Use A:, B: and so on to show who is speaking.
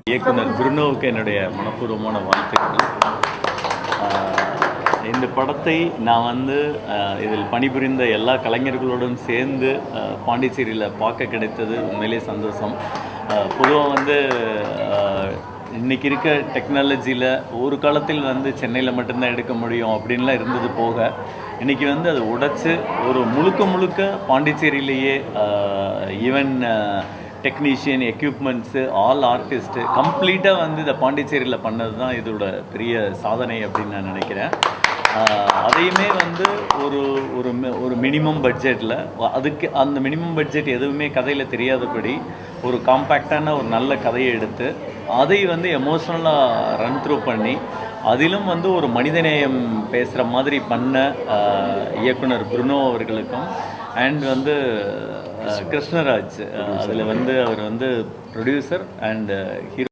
A: இயக்குனர் புருனோவுக்கு என்னுடைய மனப்பூர்வமான வாழ்த்துக்கள். இந்த படத்தை நான் இதில் பணிபுரிந்த எல்லா கலைஞர்களுடன் சேர்ந்து பாண்டிச்சேரியில் பார்க்க கிடைத்தது உண்மையிலே சந்தோஷம். பொதுவாக இன்றைக்கி இருக்க டெக்னாலஜியில் ஒரு காலத்தில் சென்னையில் மட்டும்தான் எடுக்க முடியும் அப்படின்லாம் இருந்தது போக, இன்றைக்கி அதை உடைச்சு ஒரு முழுக்க பாண்டிச்சேரியிலேயே even technician, equipments, all artist கம்ப்ளீட்டாக இதை பாண்டிச்சேரியில் பண்ணது தான் இதோட பெரிய சாதனை அப்படின்னு நான் நினைக்கிறேன். அதையுமே ஒரு ஒரு ஒரு மினிமம் பட்ஜெட்டில், அதுக்கு அந்த மினிமம் பட்ஜெட் எதுவுமே கதையில் தெரியாதபடி ஒரு காம்பேக்டான ஒரு நல்ல கதையை எடுத்து அதை எமோஷ்னலாக ரன் த்ரூ பண்ணி அதிலும் ஒரு மனிதநேயம் பேசுகிற மாதிரி பண்ண இயக்குனர் புருனோ அவர்களுக்கும் அண்ட் கிருஷ்ணராஜ் அதில் அவர் ப்ரொடியூசர் அண்ட் ஹீரோ